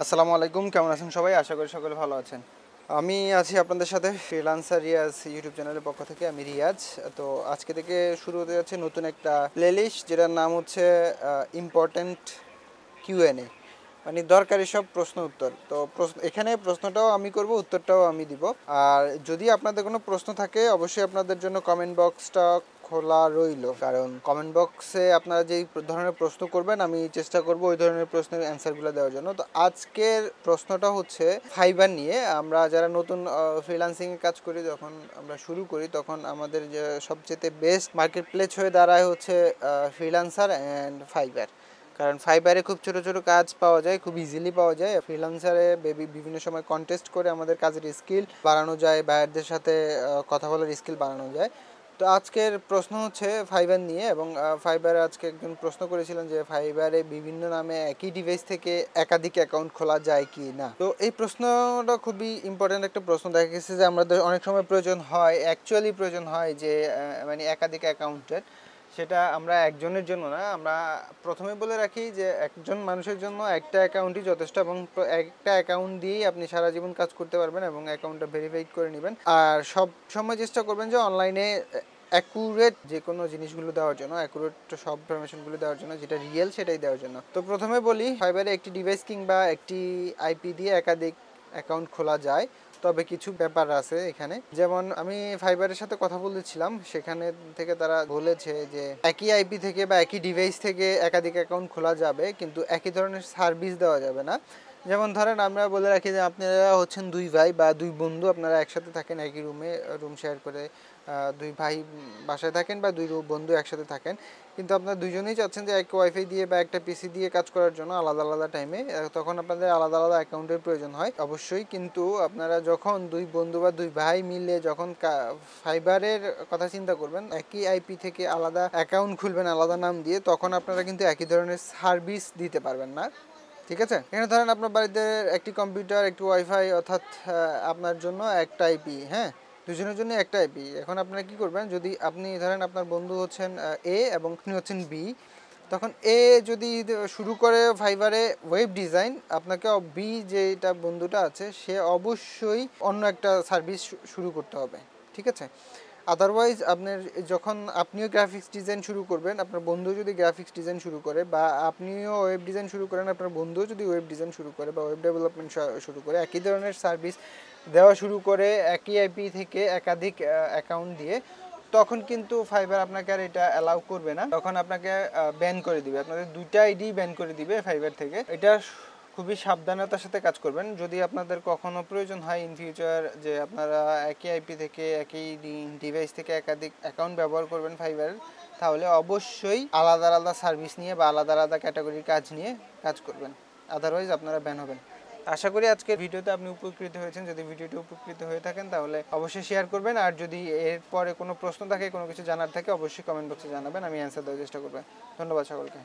আসসালামু আলাইকুম, কেমন আছেন সবাই? আশা করি সকলে ভালো আছেন। আমি আছি আপনাদের সাথে ফ্রিল্যান্সার রিয়াজ ইউটিউব চ্যানেলের পক্ষ থেকে। আমি রিয়াজ। তো আজকে থেকে শুরু হতে যাচ্ছে নতুন একটা প্লেলিস্ট, যেটার নাম হচ্ছে ইম্পর্ট্যান্ট কিউএনএ, মানে দরকারি সব প্রশ্ন উত্তর। তো এখানে প্রশ্নটাও আমি করব, উত্তরটাও আমি দিব। আর যদি আপনাদের কোনো প্রশ্ন থাকে, অবশ্যই আপনাদের জন্য কমেন্ট বক্সটা খোলা রইল, কারণ কমেন্ট বক্সে আপনারা যেই ধরনের প্রশ্ন করবেন আমি চেষ্টা করব ওই ধরনের প্রশ্নের অ্যান্সারগুলো দেওয়ার জন্য। তো আজকের প্রশ্নটা হচ্ছে ফাইবার নিয়ে। আমরা যারা নতুন ফ্রিল্যান্সিংয়ে কাজ করি, যখন আমরা শুরু করি তখন আমাদের যে সবচেয়ে বেস্ট মার্কেট প্লেস হয়ে দাঁড়ায় হচ্ছে ফ্রিল্যান্সার অ্যান্ড ফাইবার। কারণ ফাইবারে খুব ছোট ছোট কাজ পাওয়া যায়, খুব ইজিলি পাওয়া যায়। ফ্রিল্যান্সারে বিভিন্ন সময় কন্টেস্ট করে আমাদের কাজের স্কিল বাড়ানো যায়, বায়ারদের সাথে কথা বলার স্কিল বাড়ানো যায়। তো আজকের প্রশ্ন হচ্ছে ফাইবার নিয়ে, এবং ফাইবারে আজকে একজন প্রশ্ন করেছিলেন যে ফাইবারে বিভিন্ন নামে একই ডিভাইস থেকে একাধিক অ্যাকাউন্ট খোলা যায় কি না। তো এই প্রশ্নটা খুবই ইম্পর্ট্যান্ট একটা প্রশ্ন। দেখা গেছে যে আমাদের অনেক সময় প্রয়োজন হয়, অ্যাকচুয়ালি প্রয়োজন হয় যে মানে একাধিক অ্যাকাউন্টের। সেটা আমরা একজনের জন্য না, আমরা প্রথমে বলে রাখি যে একজন মানুষের জন্য একটা অ্যাকাউন্টই যথেষ্ট, এবং একটা অ্যাকাউন্ট দিয়েই আপনি সারা জীবন কাজ করতে পারবেন এবং অ্যাকাউন্টটা ভেরিফাই করে নেবেন। আর সব সময় চেষ্টা করবেন যে অনলাইনে অ্যাকুরেট যে কোনো জিনিসগুলো দেওয়ার জন্য, অ্যাকুরেট সব ইনফরমেশনগুলো দেওয়ার জন্য, যেটা রিয়েল সেটাই দেওয়ার জন্য। তো প্রথমে বলি, ফাইবারে একটি ডিভাইস কিংবা একটি আইপি দিয়ে একাধিক অ্যাকাউন্ট খোলা যায়, তবে কিছু ব্যাপার আছে এখানে। যেমন আমি ফাইবারের সাথে কথা বলেছিলাম, সেখানে থেকে তারা বলেছে যে একই আইপি থেকে বা একই ডিভাইস থেকে একাধিক অ্যাকাউন্ট খোলা যাবে, কিন্তু একই ধরনের সার্ভিস দেওয়া যাবে না। যেমন ধরেন আমরা বলে রাখি যে আপনারা হচ্ছেন দুই ভাই বা দুই বন্ধু, আপনারা একসাথে থাকেন, একই রুম শেয়ার করে দুই ভাই বাসায় থাকেন বা দুই বন্ধু একসাথে থাকেন, কিন্তু আপনারা দুজনেই চাচ্ছেন যে এক ওয়াইফাই দিয়ে বা একটা পিসি দিয়ে কাজ করার জন্য আলাদা আলাদা টাইমে, তখন আপনাদের আলাদা আলাদা অ্যাকাউন্টের প্রয়োজন হয় অবশ্যই। কিন্তু আপনারা যখন দুই বন্ধু বা দুই ভাই মিলে যখন ফাইবারের কথা চিন্তা করবেন, একই আইপি থেকে আলাদা অ্যাকাউন্ট খুলবেন আলাদা নাম দিয়ে, তখন আপনারা কিন্তু একই ধরনের সার্ভিস দিতে পারবেন না। ঠিক আছে? এখানে ধরেন আপনার বাড়িতে একটি কম্পিউটার, একটি ওয়াইফাই, অর্থাৎ আপনার জন্য একটা আইপি, হ্যাঁ, দুজনের জন্য একটা আইপি। এখন আপনারা কি করবেন, যদি আপনি ধরেন আপনার বন্ধু হচ্ছেন এ এবং আপনি হচ্ছেন বি, তখন এ যদি শুরু করে ফাইবারে ওয়েব ডিজাইন, আপনাকে বি যেটা বন্ধুটা আছে সে অবশ্যই অন্য একটা সার্ভিস শুরু করতে হবে। ঠিক আছে? আদারওয়াইজ আপনার যখন আপনিও গ্রাফিক্স ডিজাইন শুরু করবেন, আপনার বন্ধু যদি গ্রাফিক্স ডিজাইন শুরু করে, বা আপনিও ওয়েব ডিজাইন শুরু করেন, আপনার বন্ধুও যদি ওয়েব ডিজাইন শুরু করে বা ওয়েব ডেভেলপমেন্ট শুরু করে, একই ধরনের সার্ভিস দেওয়া শুরু করে একই আইপি থেকে একাধিক অ্যাকাউন্ট দিয়ে, তখন কিন্তু ফাইবার আপনাকে আর এটা অ্যালাউ করবে না, তখন আপনাকে ব্যান করে দিবে, আপনাদের দুইটা আইডি ব্যান করে দিবে ফাইবার থেকে। এটা খুবই সাবধানতার সাথে কাজ করবেন। যদি আপনাদের কখনো প্রয়োজন হয় ইন ফিউচার যে আপনারা একই আইপি থেকে একই ডিভাইস থেকে একাধিক অ্যাকাউন্ট ব্যবহার করবেন ফাইবারের, তাহলে অবশ্যই আলাদা আলাদা সার্ভিস নিয়ে বা আলাদা আলাদা ক্যাটাগরির কাজ নিয়ে কাজ করবেন, আদারওয়াইজ আপনারা ব্যান হবেন। আশা করি আজকের ভিডিওতে আপনি উপকৃত হয়েছেন। যদি ভিডিওটি উপকৃত হয়ে থাকেন তাহলে অবশ্যই শেয়ার করবেন, আর যদি এরপরে কোনো প্রশ্ন থাকে, কোনো কিছু জানার থাকে, অবশ্যই কমেন্ট বক্সে জানাবেন, আমি অ্যান্সার দেওয়ার চেষ্টা করবেন। ধন্যবাদ সকলকে।